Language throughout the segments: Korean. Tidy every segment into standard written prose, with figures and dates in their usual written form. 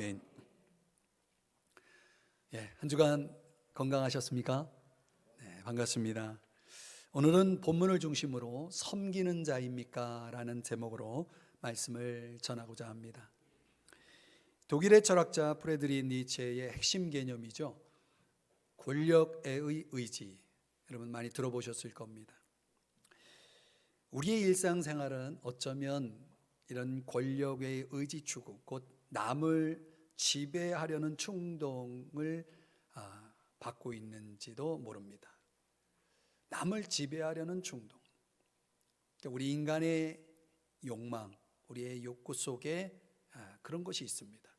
아멘. 한 주간 건강하셨습니까? 네, 반갑습니다. 오늘은 본문을 중심으로 섬기는 자입니까? 라는 제목으로 말씀을 전하고자 합니다. 독일의 철학자 프레드리 니체의 핵심 개념이죠. 권력의 의지. 여러분 많이 들어보셨을 겁니다. 우리의 일상생활은 어쩌면 이런 권력의 의지 추구, 곧 남을 지배하려는 충동을 받고 있는지도 모릅니다. 남을 지배하려는 충동. 우리 인간의 욕망, 우리의 욕구 속에 그런 것이 있습니다.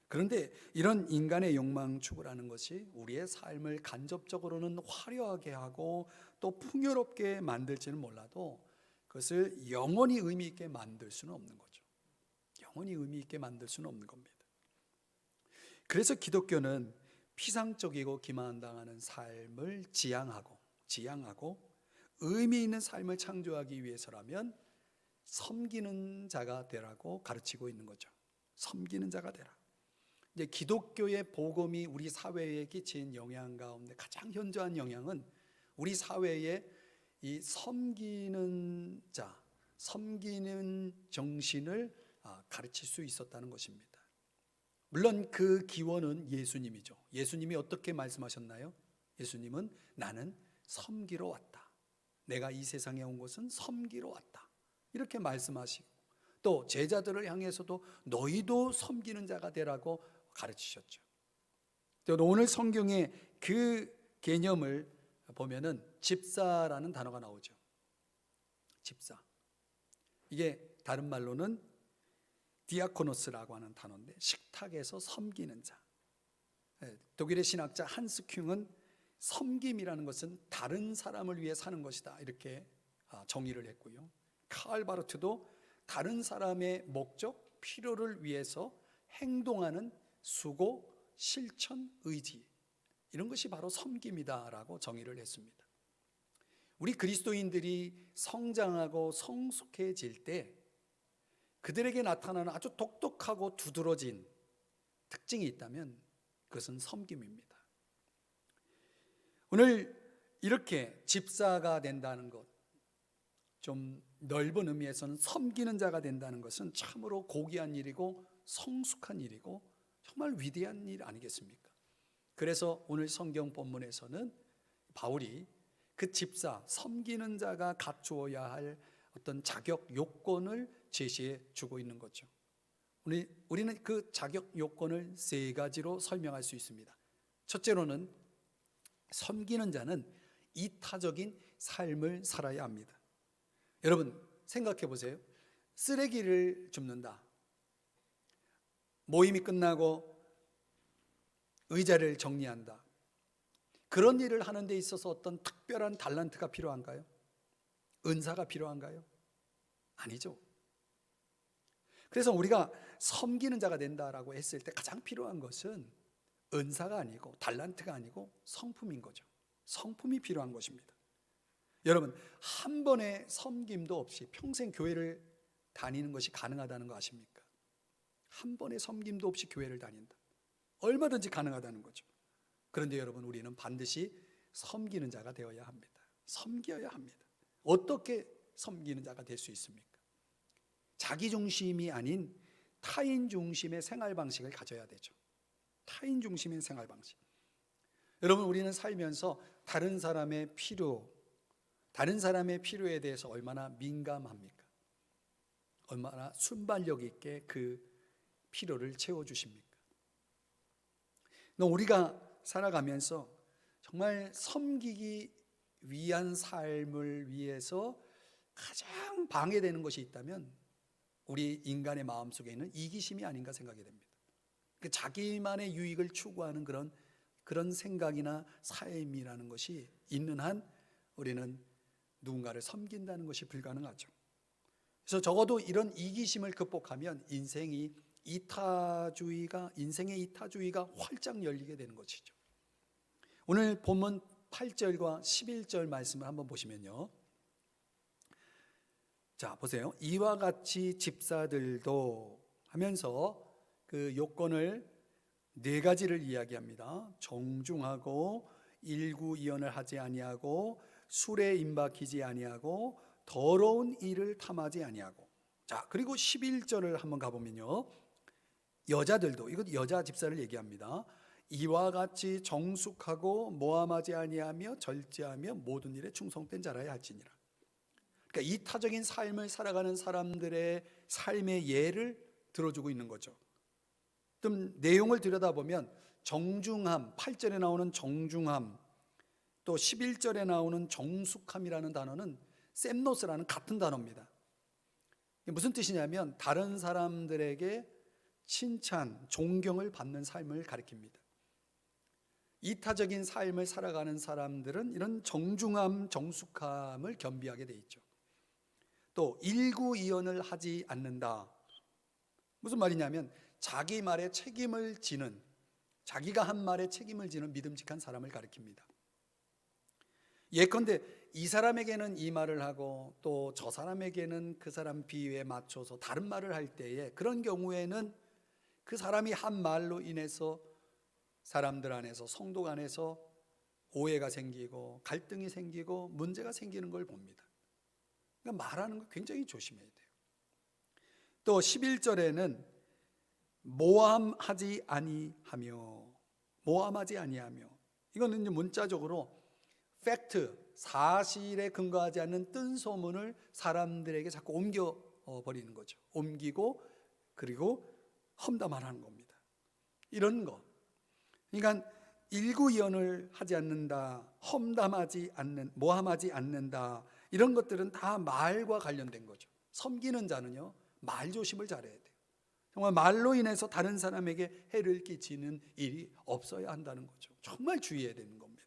그런데 이런 인간의 욕망 추구라는 것이 우리의 삶을 간접적으로는 화려하게 하고 또 풍요롭게 만들지는 몰라도 그것을 영원히 의미 있게 만들 수는 없는 거죠. 영원히 의미 있게 만들 수는 없는 겁니다. 그래서 기독교는 피상적이고 기만당하는 삶을 지향하고 의미 있는 삶을 창조하기 위해서라면 섬기는 자가 되라고 가르치고 있는 거죠. 섬기는 자가 되라. 이제 기독교의 복음이 우리 사회에 끼친 영향 가운데 가장 현저한 영향은 우리 사회에 이 섬기는 자, 섬기는 정신을 가르칠 수 있었다는 것입니다. 물론 그 기원은 예수님이죠. 예수님이 어떻게 말씀하셨나요? 예수님은 나는 섬기러 왔다. 내가 이 세상에 온 것은 섬기러 왔다. 이렇게 말씀하시고 또 제자들을 향해서도 너희도 섬기는 자가 되라고 가르치셨죠. 또 오늘 성경에 그 개념을 보면은 집사라는 단어가 나오죠. 집사. 이게 다른 말로는 디아코노스라고 하는 단어인데 식탁에서 섬기는 자. 독일의 신학자 한스 큉은 섬김이라는 것은 다른 사람을 위해 사는 것이다 이렇게 정의를 했고요. 칼 바르트도 다른 사람의 목적, 필요를 위해서 행동하는 수고, 실천, 의지 이런 것이 바로 섬김이다라고 정의를 했습니다. 우리 그리스도인들이 성장하고 성숙해질 때 그들에게 나타나는 아주 독특하고 두드러진 특징이 있다면 그것은 섬김입니다. 오늘 이렇게 집사가 된다는 것, 좀 넓은 의미에서는 섬기는 자가 된다는 것은 참으로 고귀한 일이고 성숙한 일이고 정말 위대한 일 아니겠습니까? 그래서 오늘 성경 본문에서는 바울이 그 집사, 섬기는 자가 갖추어야 할 어떤 자격 요건을 제시해 주고 있는 거죠. 우리는 그 자격 요건을 세 가지로 설명할 수 있습니다. 첫째로는 섬기는 자는 이타적인 삶을 살아야 합니다. 여러분 생각해 보세요. 쓰레기를 줍는다. 모임이 끝나고 의자를 정리한다. 그런 일을 하는 데 있어서 어떤 특별한 달란트가 필요한가요? 은사가 필요한가요? 아니죠. 그래서 우리가 섬기는 자가 된다라고 했을 때 가장 필요한 것은 은사가 아니고 달란트가 아니고 성품인 거죠. 성품이 필요한 것입니다. 여러분 한 번의 섬김도 없이 평생 교회를 다니는 것이 가능하다는 거 아십니까? 한 번의 섬김도 없이 교회를 다닌다. 얼마든지 가능하다는 거죠. 그런데 여러분 우리는 반드시 섬기는 자가 되어야 합니다. 섬겨야 합니다. 어떻게 섬기는 자가 될 수 있습니까? 자기 중심이 아닌 타인 중심의 생활 방식을 가져야 되죠. 타인 중심의 생활 방식. 여러분 우리는 살면서 다른 사람의 필요에 대해서 얼마나 민감합니까? 얼마나 순발력 있게 그 필요를 채워주십니까? 우리가 살아가면서 정말 섬기기 위한 삶을 위해서 가장 방해되는 것이 있다면 우리 인간의 마음속에 있는 이기심이 아닌가 생각이 됩니다. 자기만의 유익을 추구하는 그런 생각이나 삶이라는 것이 있는 한 우리는 누군가를 섬긴다는 것이 불가능하죠. 그래서 적어도 이런 이기심을 극복하면 인생의 이타주의가 활짝 열리게 되는 것이죠. 오늘 본문 8절과 11절 말씀을 한번 보시면요. 자, 보세요. 이와 같이 집사들도 하면서 그 요건을 네 가지를 이야기합니다. 정중하고 일구이연을 하지 아니하고 술에 임박히지 아니하고 더러운 일을 탐하지 아니하고. 자, 그리고 11절을 한번 가보면요, 여자들도, 이것 여자 집사를 얘기합니다. 이와 같이 정숙하고 모함하지 아니하며 절제하며 모든 일에 충성된 자라야 할지니라. 그러니까 이타적인 삶을 살아가는 사람들의 삶의 예를 들어주고 있는 거죠. 좀 내용을 들여다보면 정중함, 8절에 나오는 정중함, 또 11절에 나오는 정숙함이라는 단어는 셈노스라는 같은 단어입니다. 무슨 뜻이냐면 다른 사람들에게 칭찬, 존경을 받는 삶을 가리킵니다. 이타적인 삶을 살아가는 사람들은 이런 정중함, 정숙함을 겸비하게 돼 있죠. 또 일구이연을 하지 않는다. 무슨 말이냐면 자기 말에 책임을 지는, 자기가 한 말에 책임을 지는 믿음직한 사람을 가리킵니다. 예컨대 이 사람에게는 이 말을 하고 또 저 사람에게는 그 사람 비유에 맞춰서 다른 말을 할 때에, 그런 경우에는 그 사람이 한 말로 인해서 사람들 안에서, 성도 안에서 오해가 생기고 갈등이 생기고 문제가 생기는 걸 봅니다. 그러니까 말하는 거 굉장히 조심해야 돼요. 또 11절에는 모함하지 아니하며, 모함하지 아니하며, 이거는 이제 문자적으로 팩트, 사실에 근거하지 않는 뜬소문을 사람들에게 자꾸 옮겨 버리는 거죠. 옮기고 그리고 험담하는 겁니다. 이런 거. 그러니까 일구이연을 하지 않는다, 험담하지 않는, 모함하지 않는다, 이런 것들은 다 말과 관련된 거죠. 섬기는 자는요, 말 조심을 잘해야 돼요. 정말 말로 인해서 다른 사람에게 해를 끼치는 일이 없어야 한다는 거죠. 정말 주의해야 되는 겁니다.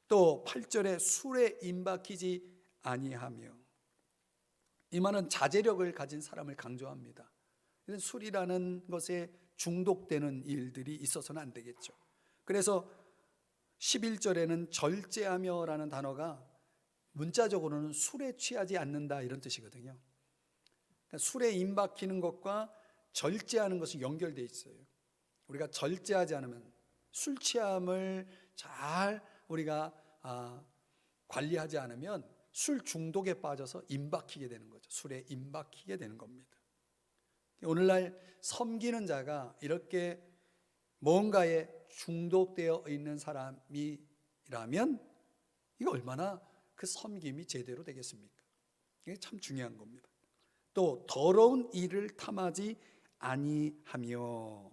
또 8절에 술에 임박히지 아니하며, 이 말은 자제력을 가진 사람을 강조합니다. 술이라는 것에 중독되는 일들이 있어서는 안 되겠죠. 그래서 11절에는 절제하며라는 단어가 문자적으로는 술에 취하지 않는다, 이런 뜻이거든요. 그러니까 술에 임박히는 것과 절제하는 것이 연결되어 있어요. 우리가 절제하지 않으면, 술 취함을 잘 우리가 관리하지 않으면 술 중독에 빠져서 임박히게 되는 거죠. 술에 임박히게 되는 겁니다. 오늘날 섬기는 자가 이렇게 뭔가에 중독되어 있는 사람이라면 이거 얼마나 그 섬김이 제대로 되겠습니까? 이게 참 중요한 겁니다. 또 더러운 일을 탐하지 아니하며,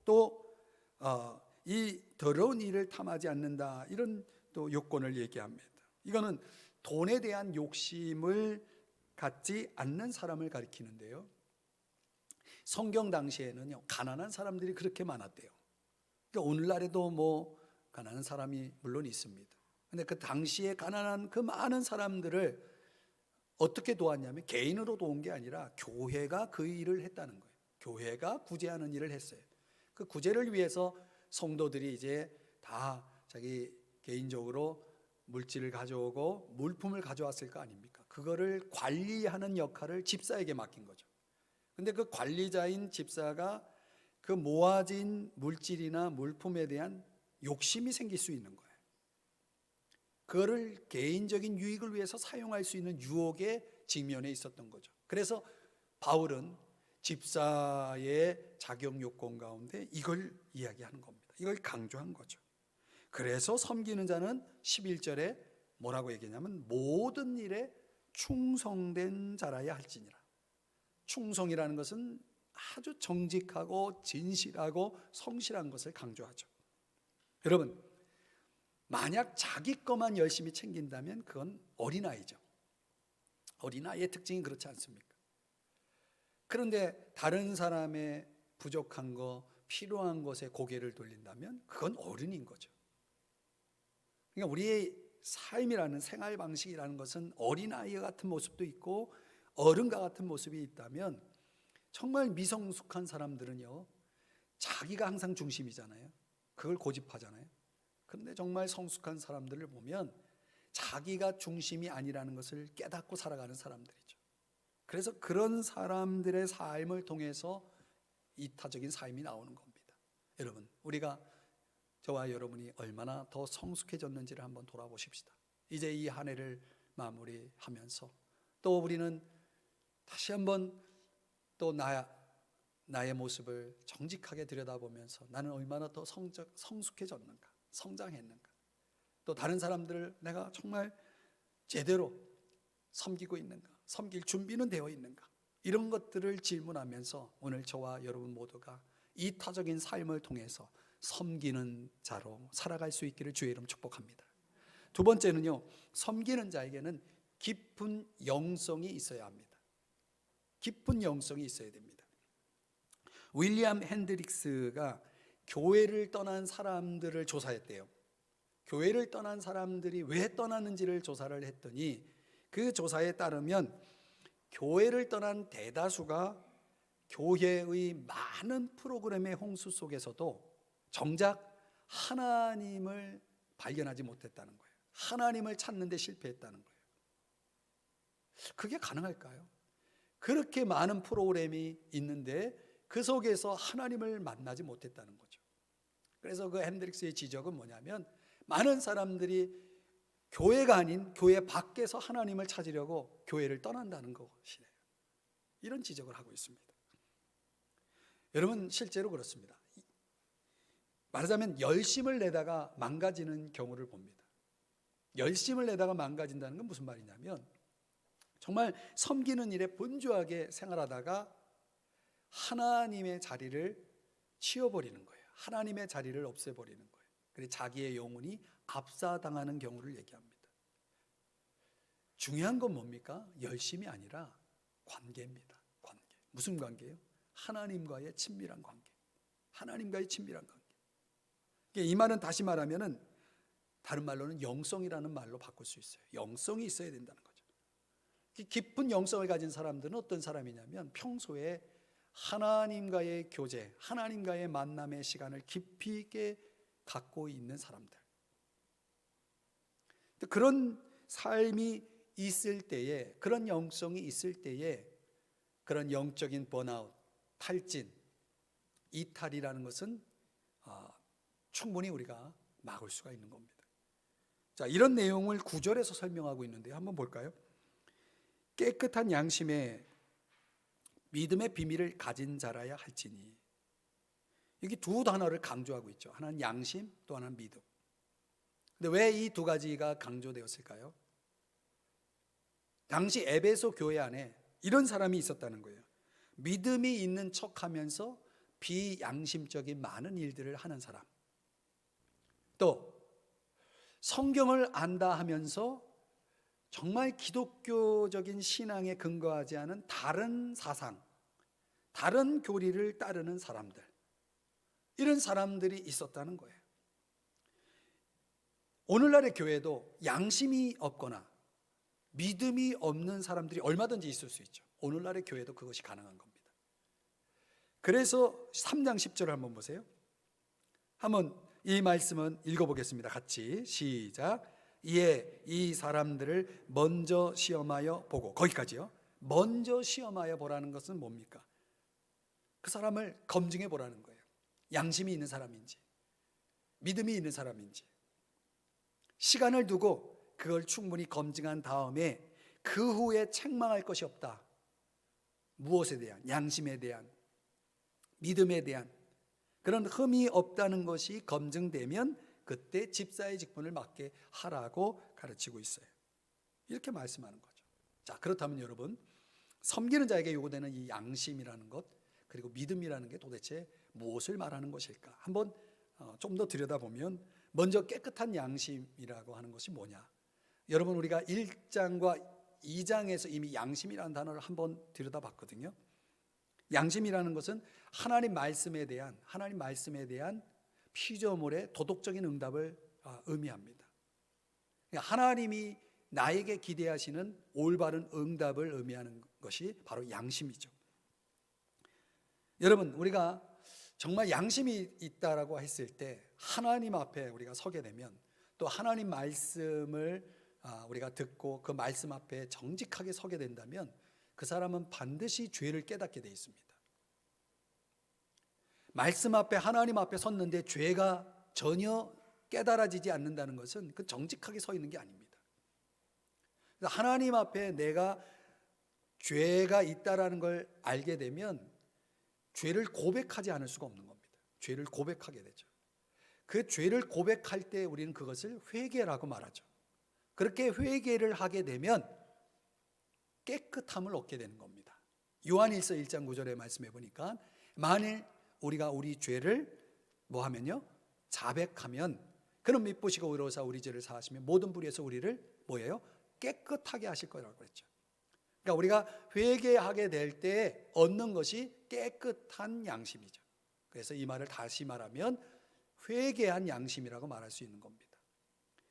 또 이 더러운 일을 탐하지 않는다, 이런 또 요건을 얘기합니다. 이거는 돈에 대한 욕심을 갖지 않는 사람을 가리키는데요, 성경 당시에는요, 가난한 사람들이 그렇게 많았대요. 그러니까 오늘날에도 뭐 가난한 사람이 물론 있습니다. 근데 그 당시에 가난한 그 많은 사람들을 어떻게 도왔냐면 개인으로 도운 게 아니라 교회가 그 일을 했다는 거예요. 교회가 구제하는 일을 했어요. 그 구제를 위해서 성도들이 이제 다 자기 개인적으로 물질을 가져오고 물품을 가져왔을 거 아닙니까? 그거를 관리하는 역할을 집사에게 맡긴 거죠. 근데 그 관리자인 집사가 그 모아진 물질이나 물품에 대한 욕심이 생길 수 있는 거예요. 그거를 개인적인 유익을 위해서 사용할 수 있는 유혹에 직면해 있었던 거죠. 그래서 바울은 집사의 자격 요건 가운데 이걸 이야기하는 겁니다. 이걸 강조한 거죠. 그래서 섬기는 자는 11절에 뭐라고 얘기하냐면 모든 일에 충성된 자라야 할지니라. 충성이라는 것은 아주 정직하고 진실하고 성실한 것을 강조하죠. 여러분, 만약 자기 것만 열심히 챙긴다면 그건 어린아이죠. 어린아이의 특징이 그렇지 않습니까? 그런데 다른 사람의 부족한 거, 필요한 것에 고개를 돌린다면 그건 어른인 거죠. 그러니까 우리의 삶이라는, 생활 방식이라는 것은 어린아이와 같은 모습도 있고 어른과 같은 모습이 있다면, 정말 미성숙한 사람들은요, 자기가 항상 중심이잖아요. 그걸 고집하잖아요. 그런데 정말 성숙한 사람들을 보면 자기가 중심이 아니라는 것을 깨닫고 살아가는 사람들이죠. 그래서 그런 사람들의 삶을 통해서 이타적인 삶이 나오는 겁니다. 여러분, 우리가 저와 여러분이 얼마나 더 성숙해졌는지를 한번 돌아보십시다. 이제 이 한 해를 마무리하면서 또 우리는 다시 한번 또 나의 모습을 정직하게 들여다보면서 나는 얼마나 더 성숙해졌는가, 성장했는가, 또 다른 사람들을 내가 정말 제대로 섬기고 있는가, 섬길 준비는 되어 있는가, 이런 것들을 질문하면서 오늘 저와 여러분 모두가 이타적인 삶을 통해서 섬기는 자로 살아갈 수 있기를 주의 이름 축복합니다. 두 번째는요, 섬기는 자에게는 깊은 영성이 있어야 합니다. 깊은 영성이 있어야 됩니다. 윌리엄 핸드릭스가 교회를 떠난 사람들을 조사했대요. 교회를 떠난 사람들이 왜 떠났는지를 조사를 했더니 그 조사에 따르면 교회를 떠난 대다수가 교회의 많은 프로그램의 홍수 속에서도 정작 하나님을 발견하지 못했다는 거예요. 하나님을 찾는 데 실패했다는 거예요. 그게 가능할까요? 그렇게 많은 프로그램이 있는데 그 속에서 하나님을 만나지 못했다는 거죠. 그래서 그 핸드릭스의 지적은 뭐냐면 많은 사람들이 교회가 아닌 교회 밖에서 하나님을 찾으려고 교회를 떠난다는 것이래요. 이런 지적을 하고 있습니다. 여러분, 실제로 그렇습니다. 말하자면 열심을 내다가 망가지는 경우를 봅니다. 열심을 내다가 망가진다는 건 무슨 말이냐면 정말 섬기는 일에 분주하게 생활하다가 하나님의 자리를 치워버리는 거예요. 하나님의 자리를 없애버리는 거예요. 그래서 자기의 영혼이 압사당하는 경우를 얘기합니다. 중요한 건 뭡니까? 열심이 아니라 관계입니다. 관계. 무슨 관계예요? 하나님과의 친밀한 관계. 하나님과의 친밀한 관계. 이 말은 다시 말하면은 다른 말로는 영성이라는 말로 바꿀 수 있어요. 영성이 있어야 된다는 거죠. 깊은 영성을 가진 사람들은 어떤 사람이냐면 평소에 하나님과의 교제, 하나님과의 만남의 시간을 깊이 있게 갖고 있는 사람들. 그런 삶이 있을 때에, 그런 영성이 있을 때에 그런 영적인 번아웃, 탈진, 이탈이라는 것은 충분히 우리가 막을 수가 있는 겁니다. 자, 이런 내용을 9절에서 설명하고 있는데 한번 볼까요? 깨끗한 양심에 믿음의 비밀을 가진 자라야 할지니. 여기 두 단어를 강조하고 있죠. 하나는 양심, 또 하나는 믿음. 근데 왜 이 두 가지가 강조되었을까요? 당시 에베소 교회 안에 이런 사람이 있었다는 거예요. 믿음이 있는 척하면서 비양심적인 많은 일들을 하는 사람. 또 성경을 안다 하면서 정말 기독교적인 신앙에 근거하지 않은 다른 사상, 다른 교리를 따르는 사람들, 이런 사람들이 있었다는 거예요. 오늘날의 교회도 양심이 없거나 믿음이 없는 사람들이 얼마든지 있을 수 있죠. 오늘날의 교회도 그것이 가능한 겁니다. 그래서 3장 10절을 한번 보세요. 한번 이 말씀은 읽어보겠습니다. 같이 시작. 이에 이 사람들을 먼저 시험하여 보고, 거기까지요. 먼저 시험하여 보라는 것은 뭡니까? 그 사람을 검증해 보라는 거예요. 양심이 있는 사람인지, 믿음이 있는 사람인지. 시간을 두고 그걸 충분히 검증한 다음에 그 후에 책망할 것이 없다. 무엇에 대한? 양심에 대한, 믿음에 대한 그런 흠이 없다는 것이 검증되면 그때 집사의 직분을 맡게 하라고 가르치고 있어요. 이렇게 말씀하는 거죠. 자, 그렇다면 여러분, 섬기는 자에게 요구되는 이 양심이라는 것, 그리고 믿음이라는 게 도대체 무엇을 말하는 것일까? 한번 좀 더 들여다보면 먼저 깨끗한 양심이라고 하는 것이 뭐냐? 여러분, 우리가 1장과 2장에서 이미 양심이라는 단어를 한번 들여다봤거든요. 양심이라는 것은 하나님 말씀에 대한 피조물의 도덕적인 응답을 의미합니다. 하나님이 나에게 기대하시는 올바른 응답을 의미하는 것이 바로 양심이죠. 여러분, 우리가 정말 양심이 있다라고 했을 때 하나님 앞에 우리가 서게 되면, 또 하나님 말씀을 우리가 듣고 그 말씀 앞에 정직하게 서게 된다면 그 사람은 반드시 죄를 깨닫게 돼 있습니다. 말씀 앞에, 하나님 앞에 섰는데 죄가 전혀 깨달아지지 않는다는 것은 그 정직하게 서 있는 게 아닙니다. 하나님 앞에 내가 죄가 있다라는 걸 알게 되면 죄를 고백하지 않을 수가 없는 겁니다. 죄를 고백하게 되죠. 그 죄를 고백할 때 우리는 그것을 회개라고 말하죠. 그렇게 회개를 하게 되면 깨끗함을 얻게 되는 겁니다. 요한일서 1장 9절에 말씀해 보니까 만일 우리가 우리 죄를 뭐 하면요? 자백하면 그는 미쁘시고 의로우사 우리 죄를 사하시며 모든 불의에서 우리를 뭐예요? 깨끗하게 하실 거라고 그랬죠. 그러니까 우리가 회개하게 될 때 얻는 것이 깨끗한 양심이죠. 그래서 이 말을 다시 말하면 회개한 양심이라고 말할 수 있는 겁니다.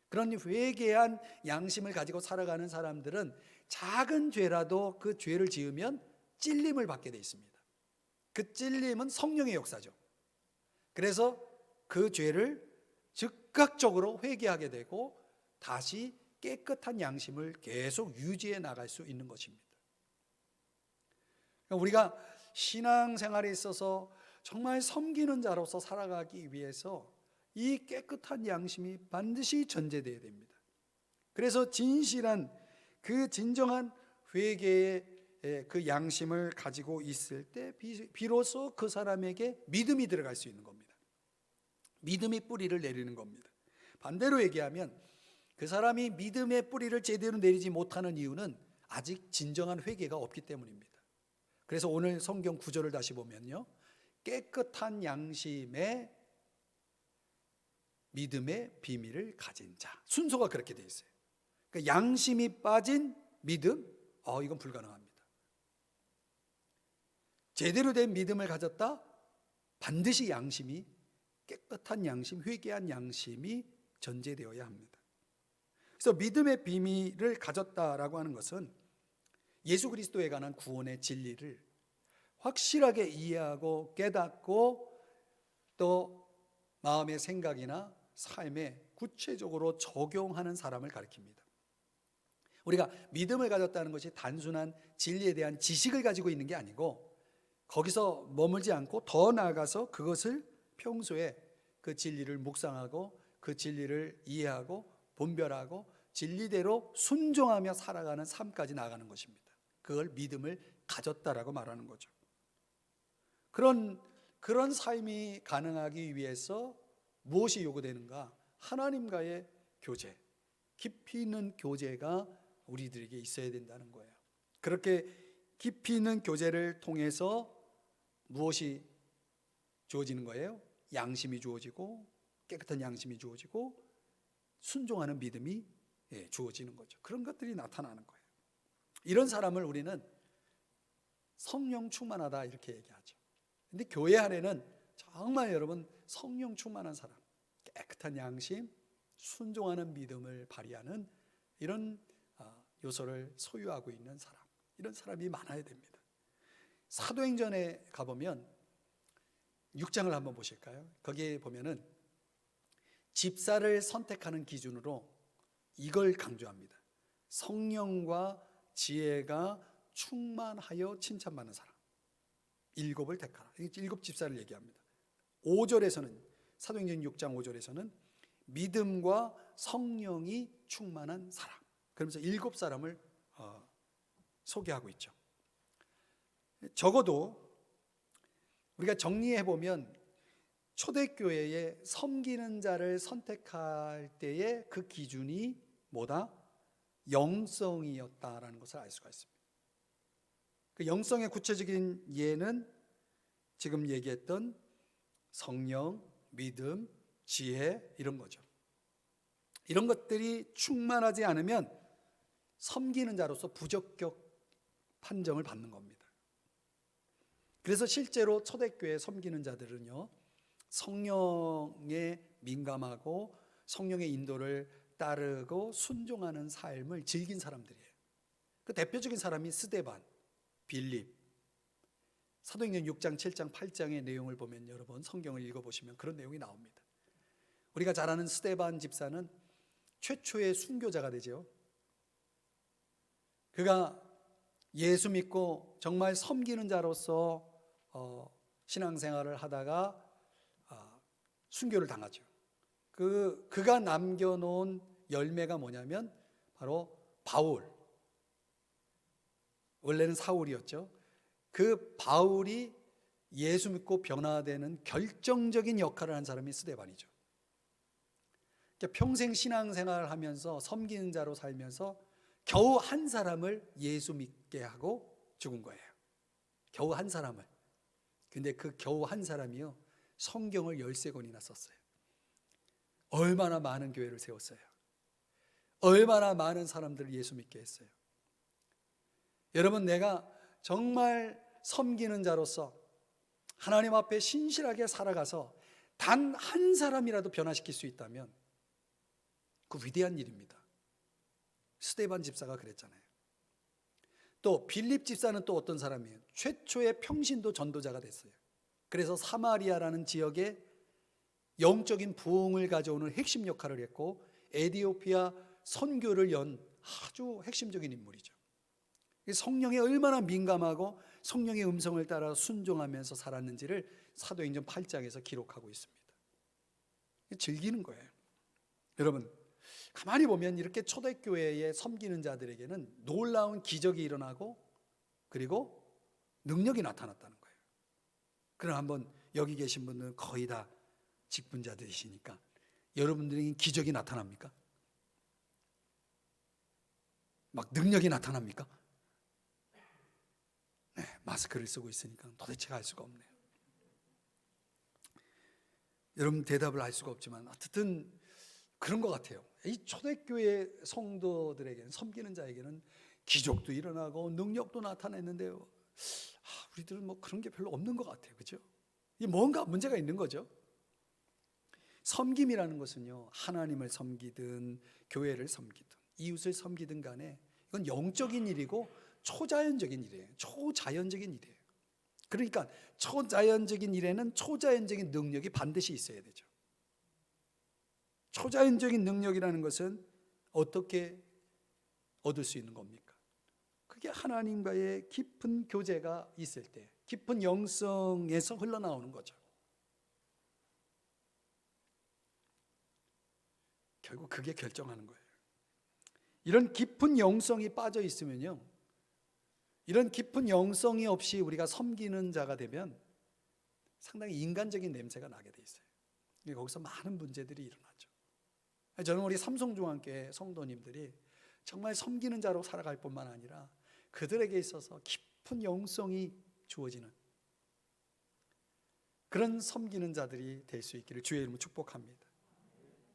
그런 회개한 양심을 가지고 살아가는 사람들은 작은 죄라도 그 죄를 지으면 찔림을 받게 돼 있습니다. 그 찔림은 성령의 역사죠. 그래서 그 죄를 즉각적으로 회개하게 되고 다시 깨끗한 양심을 계속 유지해 나갈 수 있는 것입니다. 우리가 신앙생활에 있어서 정말 섬기는 자로서 살아가기 위해서 이 깨끗한 양심이 반드시 전제되어야 됩니다. 그래서 진실한 그 진정한 회개의 그 양심을 가지고 있을 때 비로소 그 사람에게 믿음이 들어갈 수 있는 겁니다. 믿음이 뿌리를 내리는 겁니다. 반대로 얘기하면 그 사람이 믿음의 뿌리를 제대로 내리지 못하는 이유는 아직 진정한 회개가 없기 때문입니다. 그래서 오늘 성경 구절을 다시 보면요, 깨끗한 양심에 믿음의 비밀을 가진 자, 순서가 그렇게 되어 있어요. 그러니까 양심이 빠진 믿음, 이건 불가능합니다. 제대로 된 믿음을 가졌다, 반드시 양심이 깨끗한 양심, 회개한 양심이 전제되어야 합니다. 그래서 믿음의 비밀을 가졌다라고 하는 것은 예수 그리스도에 관한 구원의 진리를 확실하게 이해하고 깨닫고 또 마음의 생각이나 삶에 구체적으로 적용하는 사람을 가리킵니다. 우리가 믿음을 가졌다는 것이 단순한 진리에 대한 지식을 가지고 있는 게 아니고 거기서 머물지 않고 더 나아가서 그것을 평소에 그 진리를 묵상하고 그 진리를 이해하고 분별하고 진리대로 순종하며 살아가는 삶까지 나아가는 것입니다. 그걸 믿음을 가졌다라고 말하는 거죠. 그런 삶이 가능하기 위해서 무엇이 요구되는가? 하나님과의 교제, 깊이 있는 교제가 우리들에게 있어야 된다는 거예요. 그렇게 깊이 있는 교제를 통해서 무엇이 주어지는 거예요? 양심이 주어지고 깨끗한 양심이 주어지고 순종하는 믿음이 주어지는 거죠. 그런 것들이 나타나는 거예요. 이런 사람을 우리는 성령 충만하다 이렇게 얘기하죠. 근데 교회 안에는 정말 여러분 성령 충만한 사람, 깨끗한 양심, 순종하는 믿음을 발휘하는 이런 요소를 소유하고 있는 사람, 이런 사람이 많아야 됩니다. 사도행전에 가보면 6장을 한번 보실까요? 거기에 보면은 집사를 선택하는 기준으로 이걸 강조합니다. 성령과 지혜가 충만하여 칭찬받는 사람, 7을 택하라. 7 집사를 얘기합니다. 5절에서는 사도행전 6장 5절에서는 믿음과 성령이 충만한 사람, 그러면서 7 사람을 소개하고 있죠. 적어도 우리가 정리해 보면 초대교회에 섬기는 자를 선택할 때의 그 기준이 뭐다? 영성이었다라는 것을 알 수가 있습니다. 그 영성의 구체적인 예는 지금 얘기했던 성령, 믿음, 지혜 이런 거죠. 이런 것들이 충만하지 않으면 섬기는 자로서 부적격 판정을 받는 겁니다. 그래서 실제로 초대교회 섬기는 자들은요, 성령에 민감하고 성령의 인도를 따르고 순종하는 삶을 즐긴 사람들이에요. 그 대표적인 사람이 스데반, 빌립. 사도행전 6장, 7장, 8장의 내용을 보면 여러분 성경을 읽어보시면 그런 내용이 나옵니다. 우리가 잘 아는 스데반 집사는 최초의 순교자가 되죠. 그가 예수 믿고 정말 섬기는 자로서 신앙생활을 하다가 순교를 당하죠. 그가 남겨놓은 열매가 뭐냐면 바로 바울, 원래는 사울이었죠. 그 바울이 예수 믿고 변화되는 결정적인 역할을 한 사람이 스데반이죠. 그러니까 평생 신앙생활을 하면서 섬기는 자로 살면서 겨우 한 사람을 예수 믿게 하고 죽은 거예요. 겨우 한 사람을. 근데 그 겨우 한 사람이요, 성경을 13권이나 썼어요. 얼마나 많은 교회를 세웠어요. 얼마나 많은 사람들을 예수 믿게 했어요. 여러분, 내가 정말 섬기는 자로서 하나님 앞에 신실하게 살아가서 단 한 사람이라도 변화시킬 수 있다면 그 위대한 일입니다. 스데반 집사가 그랬잖아요. 또 빌립 집사는 또 어떤 사람이에요? 최초의 평신도 전도자가 됐어요. 그래서 사마리아라는 지역에 영적인 부흥을 가져오는 핵심 역할을 했고 에티오피아 선교를 연 아주 핵심적인 인물이죠. 성령에 얼마나 민감하고 성령의 음성을 따라 순종하면서 살았는지를 사도행전 8장에서 기록하고 있습니다. 즐기는 거예요. 여러분, 가만히 보면 이렇게 초대교회에 섬기는 자들에게는 놀라운 기적이 일어나고 그리고 능력이 나타났다는 거예요. 그럼 한번 여기 계신 분들은 거의 다 직분자들이시니까 여러분들에게 기적이 나타납니까? 막 능력이 나타납니까? 네, 마스크를 쓰고 있으니까 도대체 알 수가 없네요. 여러분 대답을 알 수가 없지만 어쨌든 그런 것 같아요. 이 초대교회 성도들에게는, 섬기는 자에게는 기적도 일어나고 능력도 나타냈는데요, 우리들은 뭐 그런 게 별로 없는 것 같아요. 그렇죠? 뭔가 문제가 있는 거죠. 섬김이라는 것은요, 하나님을 섬기든 교회를 섬기든 이웃을 섬기든 간에 이건 영적인 일이고 초자연적인 일이에요. 초자연적인 일이에요. 그러니까 초자연적인 일에는 초자연적인 능력이 반드시 있어야 되죠. 초자연적인 능력이라는 것은 어떻게 얻을 수 있는 겁니까? 그게 하나님과의 깊은 교제가 있을 때, 깊은 영성에서 흘러나오는 거죠. 결국 그게 결정하는 거예요. 이런 깊은 영성이 빠져 있으면요, 이런 깊은 영성이 없이 우리가 섬기는 자가 되면 상당히 인간적인 냄새가 나게 돼 있어요. 거기서 많은 문제들이 일어나죠. 저는 우리 삼성중앙교회 성도님들이 정말 섬기는 자로 살아갈 뿐만 아니라 그들에게 있어서 깊은 영성이 주어지는 그런 섬기는 자들이 될 수 있기를 주의 이름으로 축복합니다.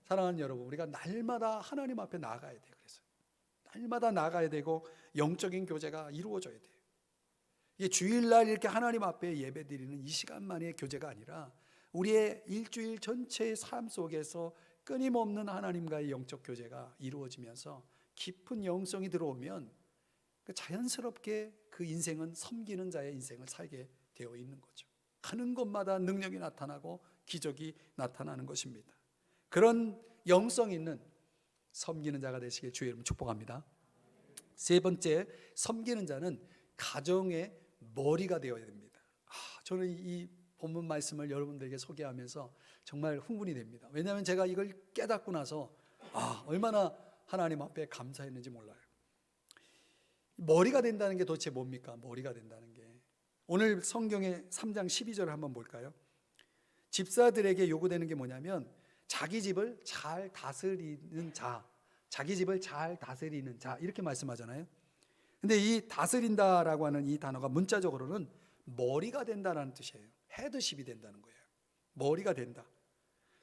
사랑하는 여러분, 우리가 날마다 하나님 앞에 나아가야 돼요. 그래서 날마다 나아가야 되고 영적인 교제가 이루어져야 돼요. 이게 주일날 이렇게 하나님 앞에 예배드리는 이 시간만의 교제가 아니라 우리의 일주일 전체의 삶 속에서 끊임없는 하나님과의 영적 교제가 이루어지면서 깊은 영성이 들어오면 자연스럽게 그 인생은 섬기는 자의 인생을 살게 되어 있는 거죠. 가는 곳마다 능력이 나타나고 기적이 나타나는 것입니다. 그런 영성 있는 섬기는 자가 되시길 주의 이름으로 축복합니다. 세 번째, 섬기는 자는 가정의 머리가 되어야 됩니다. 저는 이 본문 말씀을 여러분들에게 소개하면서 정말 흥분이 됩니다. 왜냐하면 제가 이걸 깨닫고 나서 얼마나 하나님 앞에 감사했는지 몰라요. 머리가 된다는 게 도대체 뭡니까? 머리가 된다는 게 오늘 성경의 3장 12절을 한번 볼까요? 집사들에게 요구되는 게 뭐냐면 자기 집을 잘 다스리는 자, 자기 집을 잘 다스리는 자, 이렇게 말씀하잖아요. 근데 이 다스린다라고 하는 이 단어가 문자적으로는 머리가 된다는 뜻이에요. 헤드십이 된다는 거예요. 머리가 된다.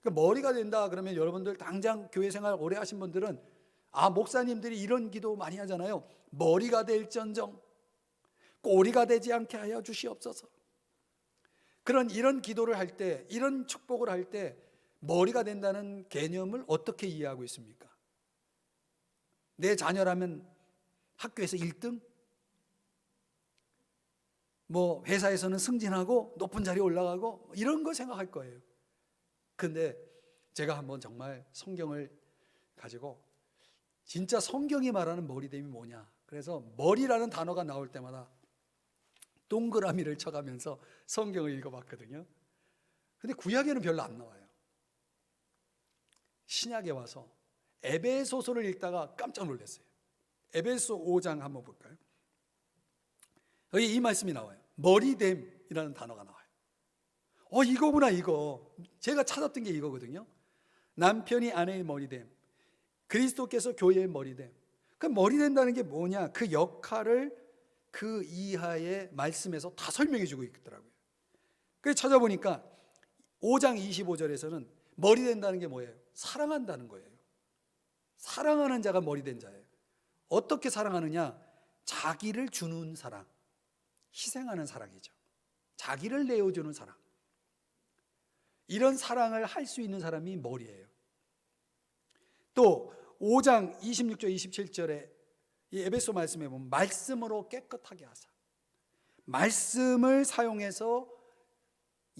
그러니까 머리가 된다 그러면 여러분들 당장 교회 생활 오래 하신 분들은 목사님들이 이런 기도 많이 하잖아요. 머리가 될전정 꼬리가 되지 않게 하여 주시옵소서. 이런 기도를 할 때, 이런 축복을 할 때 머리가 된다는 개념을 어떻게 이해하고 있습니까? 내 자녀라면 학교에서 1등, 회사에서는 승진하고 높은 자리에 올라가고 이런 거 생각할 거예요. 근데 제가 한번 정말 성경을 가지고 진짜 성경이 말하는 머리됨이 뭐냐 그래서 머리라는 단어가 나올 때마다 동그라미를 쳐가면서 성경을 읽어봤거든요. 근데 구약에는 별로 안 나와요. 신약에 와서 에베소서를 읽다가 깜짝 놀랐어요. 에베소 5장 한번 볼까요? 여기 이 말씀이 나와요. 머리됨이라는 단어가 나와요. 이거구나, 이거. 제가 찾았던 게 이거거든요. 남편이 아내의 머리됨, 그리스도께서 교회의 머리됨. 그 머리된다는 게 뭐냐? 그 역할을 그 이하의 말씀에서 다 설명해 주고 있더라고요. 그래서 찾아보니까 5장 25절에서는 머리 된다는 게 뭐예요? 사랑한다는 거예요. 사랑하는 자가 머리 된 자예요. 어떻게 사랑하느냐? 자기를 주는 사랑, 희생하는 사랑이죠. 자기를 내어주는 사랑. 이런 사랑을 할 수 있는 사람이 머리예요. 또 5장 26절 27절에 이 에베소 말씀에 보면 말씀으로 깨끗하게 하사, 말씀을 사용해서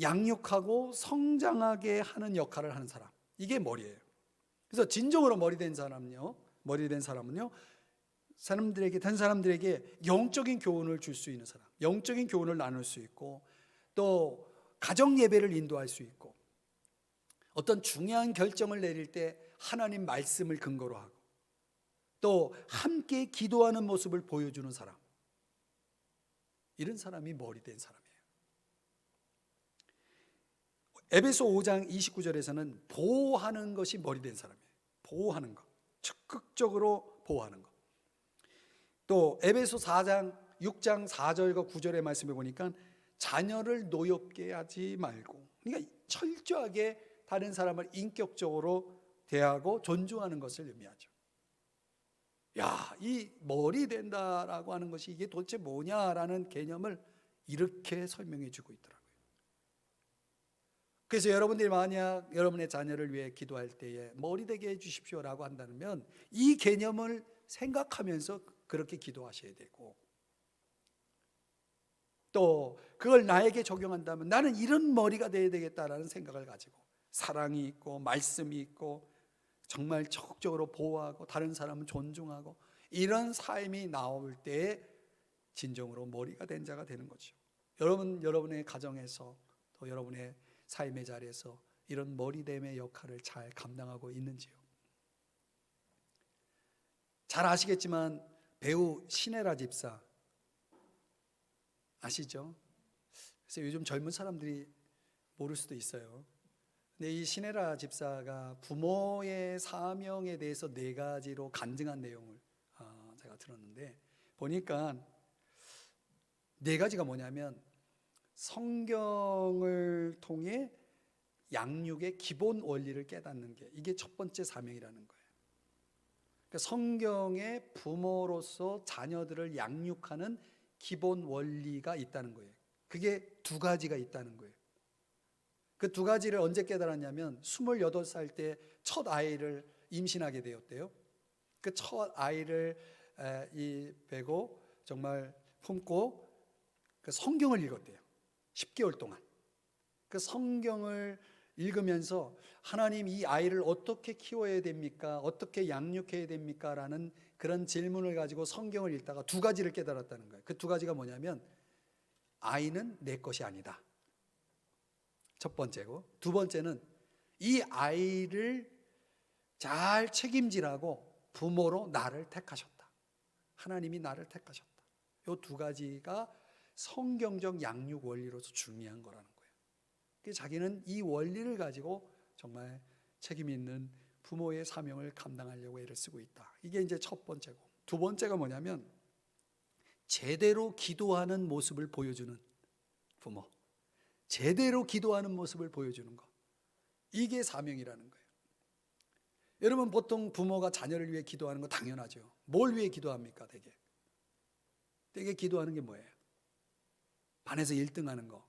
양육하고 성장하게 하는 역할을 하는 사람, 이게 머리예요. 그래서 진정으로 머리 된 사람은요, 다른 사람들에게 영적인 교훈을 줄 수 있는 사람, 영적인 교훈을 나눌 수 있고, 또 가정 예배를 인도할 수 있고, 어떤 중요한 결정을 내릴 때 하나님 말씀을 근거로 하고, 또 함께 기도하는 모습을 보여주는 사람, 이런 사람이 머리 된 사람이에요. 에베소 5장 29절에서는 보호하는 것이 머리 된 사람이에요. 보호하는 것, 적극적으로 보호하는 것. 또 에베소 4장 6장 4절과 9절의 말씀에 보니까 자녀를 노엽게 하지 말고, 그러니까 철저하게 다른 사람을 인격적으로 대하고 존중하는 것을 의미하죠. 야, 이 머리 된다라고 하는 것이 이게 도대체 뭐냐라는 개념을 이렇게 설명해 주고 있더라고요. 그래서 여러분들이 만약 여러분의 자녀를 위해 기도할 때에 머리 되게 해주십시오라고 한다면 이 개념을 생각하면서 그렇게 기도하셔야 되고, 또 그걸 나에게 적용한다면 나는 이런 머리가 돼야 되겠다라는 생각을 가지고 사랑이 있고 말씀이 있고 정말 적극적으로 보호하고 다른 사람은 존중하고 이런 삶이 나올 때에 진정으로 머리가 된 자가 되는 거죠. 여러분의 가정에서 또 여러분의 삶의 자리에서 이런 머리됨의 역할을 잘 감당하고 있는지요? 잘 아시겠지만 배우 신혜라 집사 아시죠? 그래서 요즘 젊은 사람들이 모를 수도 있어요. 근데 이 신혜라 집사가 부모의 사명에 대해서 4가지로 간증한 내용을 제가 들었는데, 보니까 4가지가 뭐냐면 성경을 통해 양육의 기본 원리를 깨닫는 게 이게 첫 번째 사명이라는 거예요. 그러니까 성경의 부모로서 자녀들을 양육하는 기본 원리가 있다는 거예요. 그게 2가지가 있다는 거예요. 그 2가지를 언제 깨달았냐면 28살 때 첫 아이를 임신하게 되었대요. 그 첫 아이를 배고 정말 품고 그 성경을 읽었대요. 10개월 동안. 그 성경을 읽으면서 하나님, 이 아이를 어떻게 키워야 됩니까? 어떻게 양육해야 됩니까? 라는 그런 질문을 가지고 성경을 읽다가 2가지를 깨달았다는 거예요. 그 2가지가 뭐냐면 아이는 내 것이 아니다. 첫 번째고, 2번째는 이 아이를 잘 책임지라고 부모로 나를 택하셨다. 하나님이 나를 택하셨다. 이 2가지가 성경적 양육 원리로서 중요한 거라는 거예요. 그래서 자기는 이 원리를 가지고 정말 책임 있는 부모의 사명을 감당하려고 애를 쓰고 있다. 이게 이제 첫 번째고, 2번째가 뭐냐면 제대로 기도하는 모습을 보여주는 부모, 제대로 기도하는 모습을 보여주는 것, 이게 사명이라는 거예요. 여러분, 보통 부모가 자녀를 위해 기도하는 거 당연하죠. 뭘 위해 기도합니까? 되게 기도하는 게 뭐예요? 반에서 1등하는 거,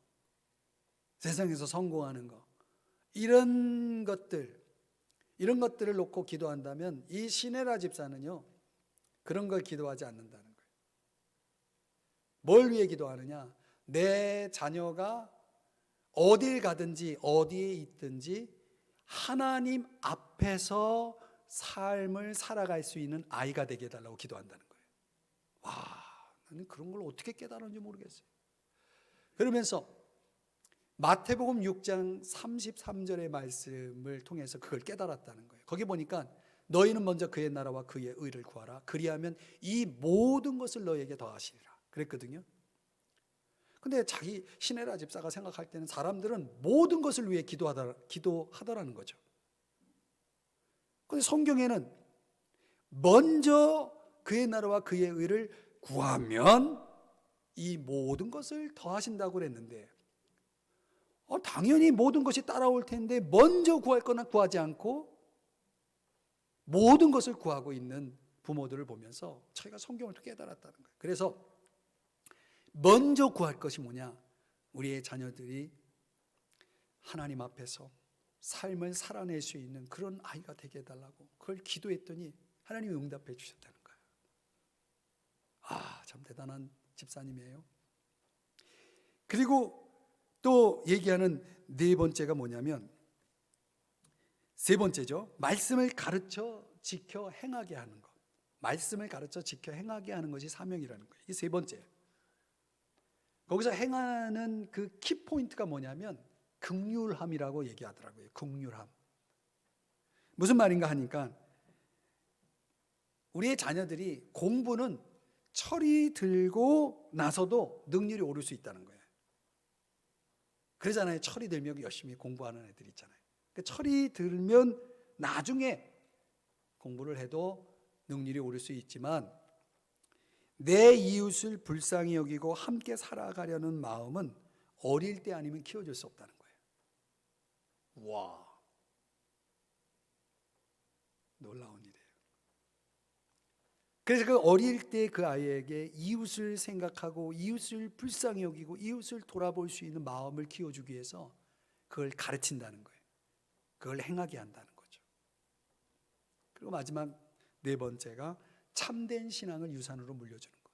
세상에서 성공하는 거, 이런 것들을 놓고 기도한다면 이 신혜라 집사는요, 그런 걸 기도하지 않는다는 거예요. 뭘 위해 기도하느냐? 내 자녀가 어딜 가든지 어디에 있든지 하나님 앞에서 삶을 살아갈 수 있는 아이가 되게 해달라고 기도한다는 거예요. 와, 나는 그런 걸 어떻게 깨달았는지 모르겠어요. 그러면서 마태복음 6장 33절의 말씀을 통해서 그걸 깨달았다는 거예요. 거기 보니까 너희는 먼저 그의 나라와 그의 의를 구하라. 그리하면 이 모든 것을 너희에게 더하시리라 그랬거든요. 근데 자기 시내라 집사가 생각할 때는 사람들은 모든 것을 위해 기도하더라는 거죠. 근데 성경에는 먼저 그의 나라와 그의 의를 구하면 이 모든 것을 더하신다고 그랬는데, 당연히 모든 것이 따라올 텐데 먼저 구할 거나 구하지 않고 모든 것을 구하고 있는 부모들을 보면서 저희가 성경을 깨달았다는 거예요. 그래서 먼저 구할 것이 뭐냐? 우리의 자녀들이 하나님 앞에서 삶을 살아낼 수 있는 그런 아이가 되게 해달라고 그걸 기도했더니 하나님이 응답해 주셨다는 거예요. 참 대단한 집사님이에요. 그리고 또 얘기하는 네 번째가 뭐냐면, 세 번째죠. 말씀을 가르쳐 지켜 행하게 하는 것. 말씀을 가르쳐 지켜 행하게 하는 것이 사명이라는 거예요. 이게 세 번째예요. 거기서 행하는 그 키포인트가 뭐냐면 긍휼함이라고 얘기하더라고요. 긍휼함. 무슨 말인가 하니까 우리의 자녀들이 공부는 철이 들고 나서도 능률이 오를 수 있다는 거예요. 그러잖아요. 철이 들면 열심히 공부하는 애들 있잖아요. 철이 들면 나중에 공부를 해도 능률이 오를 수 있지만 내 이웃을 불쌍히 여기고 함께 살아가려는 마음은 어릴 때 아니면 키워줄 수 없다는 거예요. 와, 놀라운 일이에요. 그래서 그 어릴 때 그 아이에게 이웃을 생각하고 이웃을 불쌍히 여기고 이웃을 돌아볼 수 있는 마음을 키워주기 위해서 그걸 가르친다는 거예요. 그걸 행하게 한다는 거죠. 그리고 마지막 네 번째가 참된 신앙을 유산으로 물려주는 것.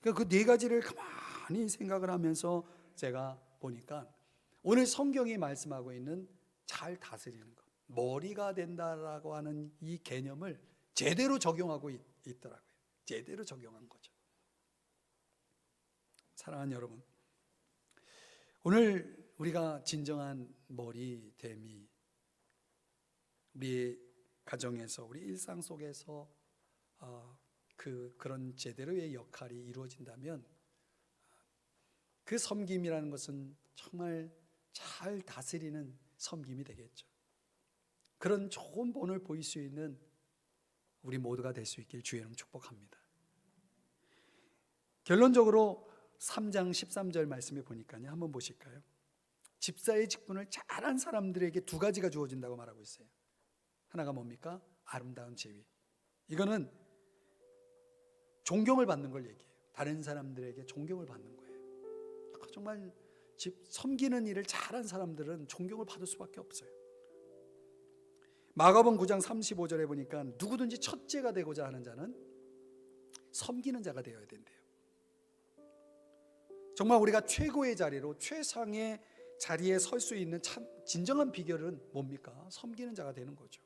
그러니까 그 네 가지를 가만히 생각을 하면서 제가 보니까 오늘 성경이 말씀하고 있는 잘 다스리는 것, 머리가 된다라고 하는 이 개념을 제대로 적용하고 있더라고요. 제대로 적용한 거죠. 사랑하는 여러분, 오늘 우리가 진정한 머리됨이 우리 가정에서 우리 일상 속에서 그런 제대로의 역할이 이루어진다면 그 섬김이라는 것은 정말 잘 다스리는 섬김이 되겠죠. 그런 좋은 본을 보일 수 있는 우리 모두가 될 수 있길 주의 이름 축복합니다. 결론적으로 3장 13절 말씀에 보니까요, 한번 보실까요? 집사의 직분을 잘한 사람들에게 두 가지가 주어진다고 말하고 있어요. 하나가 뭡니까? 아름다운 지위. 이거는 존경을 받는 걸 얘기해요. 다른 사람들에게 존경을 받는 거예요. 정말 섬기는 일을 잘한 사람들은 존경을 받을 수밖에 없어요. 마가복음 9장 35절에 보니까 누구든지 첫째가 되고자 하는 자는 섬기는 자가 되어야 된대요. 정말 우리가 최고의 자리로 최상의 자리에 설 수 있는 참 진정한 비결은 뭡니까? 섬기는 자가 되는 거죠.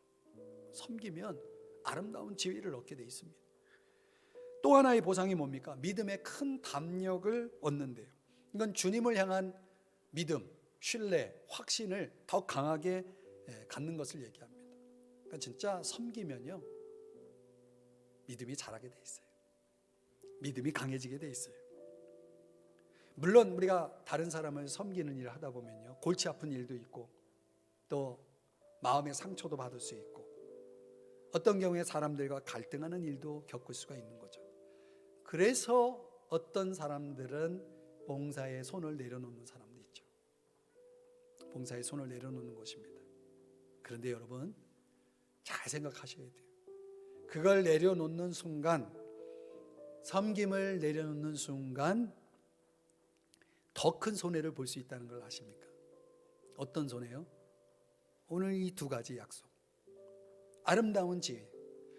섬기면 아름다운 지위를 얻게 돼 있습니다. 또 하나의 보상이 뭡니까? 믿음의 큰 담력을 얻는데요. 이건 주님을 향한 믿음, 신뢰, 확신을 더 강하게 갖는 것을 얘기합니다. 그러니까 진짜 섬기면요, 믿음이 자라게 돼 있어요. 믿음이 강해지게 돼 있어요. 물론 우리가 다른 사람을 섬기는 일을 하다 보면요, 골치 아픈 일도 있고 또 마음의 상처도 받을 수 있고 어떤 경우에 사람들과 갈등하는 일도 겪을 수가 있는 거죠. 그래서 어떤 사람들은 봉사에 손을 내려놓는 사람도 있죠. 봉사에 손을 내려놓는 것입니다. 그런데 여러분 잘 생각하셔야 돼요. 그걸 내려놓는 순간, 섬김을 내려놓는 순간 더 큰 손해를 볼 수 있다는 걸 아십니까? 어떤 손해요? 오늘 이 두 가지 약속, 아름다운 지위,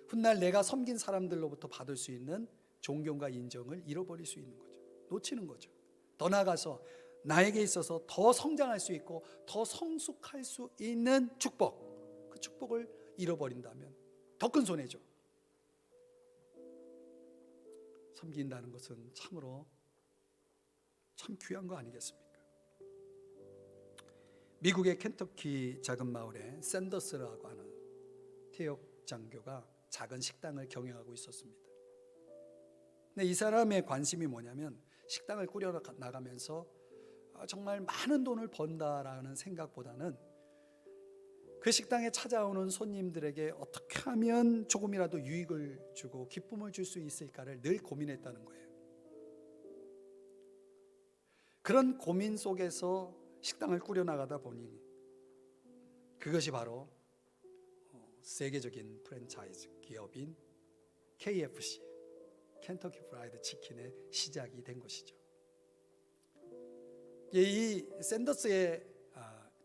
훗날 내가 섬긴 사람들로부터 받을 수 있는 존경과 인정을 잃어버릴 수 있는 거죠. 놓치는 거죠. 더 나아가서 나에게 있어서 더 성장할 수 있고 더 성숙할 수 있는 축복, 그 축복을 잃어버린다면 더 큰 손해죠. 섬긴다는 것은 참으로 참 귀한 거 아니겠습니까? 미국의 켄터키 작은 마을에 샌더스라고 하는 태역 장교가 작은 식당을 경영하고 있었습니다. 근데 이 사람의 관심이 뭐냐면 식당을 꾸려 나가면서 정말 많은 돈을 번다라는 생각보다는 그 식당에 찾아오는 손님들에게 어떻게 하면 조금이라도 유익을 주고 기쁨을 줄 수 있을까를 늘 고민했다는 거예요. 그런 고민 속에서 식당을 꾸려나가다 보니 그것이 바로 세계적인 프랜차이즈 기업인 KFC, 켄터키 프라이드 치킨의 시작이 된 것이죠. 이 샌더스의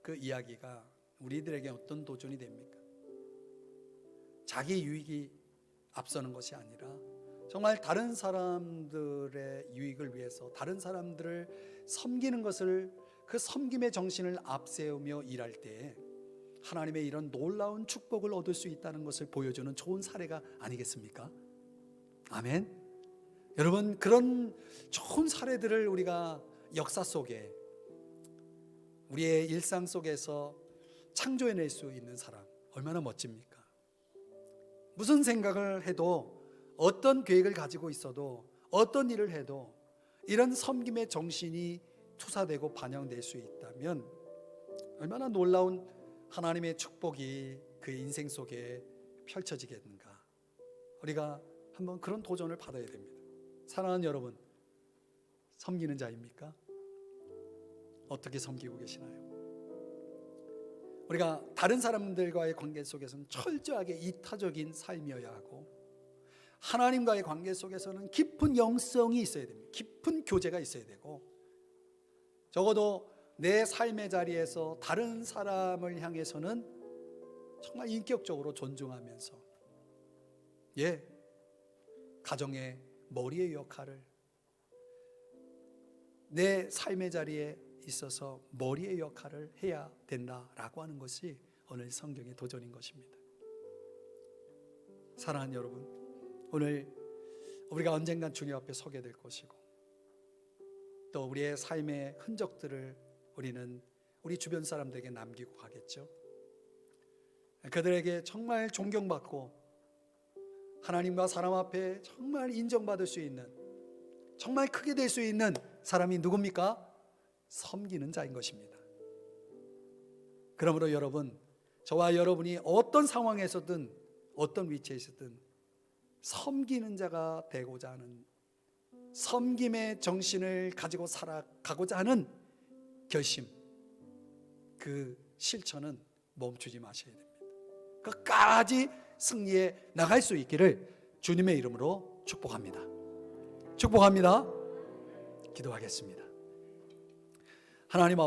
그 이야기가 우리들에게 어떤 도전이 됩니까? 자기 유익이 앞서는 것이 아니라 정말 다른 사람들의 유익을 위해서 다른 사람들을 섬기는 것을, 그 섬김의 정신을 앞세우며 일할 때에 하나님의 이런 놀라운 축복을 얻을 수 있다는 것을 보여주는 좋은 사례가 아니겠습니까? 아멘. 여러분, 그런 좋은 사례들을 우리가 역사 속에, 우리의 일상 속에서 창조해낼 수 있는 사람, 얼마나 멋집니까? 무슨 생각을 해도, 어떤 계획을 가지고 있어도, 어떤 일을 해도 이런 섬김의 정신이 투사되고 반영될 수 있다면 얼마나 놀라운 하나님의 축복이 그 인생 속에 펼쳐지겠는가. 우리가 한번 그런 도전을 받아야 됩니다. 사랑하는 여러분, 섬기는 자입니까? 어떻게 섬기고 계시나요? 우리가 다른 사람들과의 관계 속에서는 철저하게 이타적인 삶이어야 하고, 하나님과의 관계 속에서는 깊은 영성이 있어야 됩니다. 깊은 교제가 있어야 되고, 적어도 내 삶의 자리에서 다른 사람을 향해서는 정말 인격적으로 존중하면서, 가정의 머리의 역할을, 내 삶의 자리에 있어서 머리의 역할을 해야 된다라고 하는 것이 오늘 성경의 도전인 것입니다. 사랑하는 여러분, 오늘 우리가 언젠간 주님 앞에 서게 될 것이고, 또 우리의 삶의 흔적들을 우리는 우리 주변 사람들에게 남기고 가겠죠. 그들에게 정말 존경받고 하나님과 사람 앞에 정말 인정받을 수 있는, 정말 크게 될 수 있는 사람이 누굽니까? 섬기는 자인 것입니다. 그러므로 여러분, 저와 여러분이 어떤 상황에서든 어떤 위치에 있든 섬기는 자가 되고자 하는, 섬김의 정신을 가지고 살아가고자 하는 결심, 그 실천은 멈추지 마셔야 됩니다. 끝까지 승리해 나갈 수 있기를 주님의 이름으로 축복합니다. 축복합니다. 기도하겠습니다. 하나님 아버지,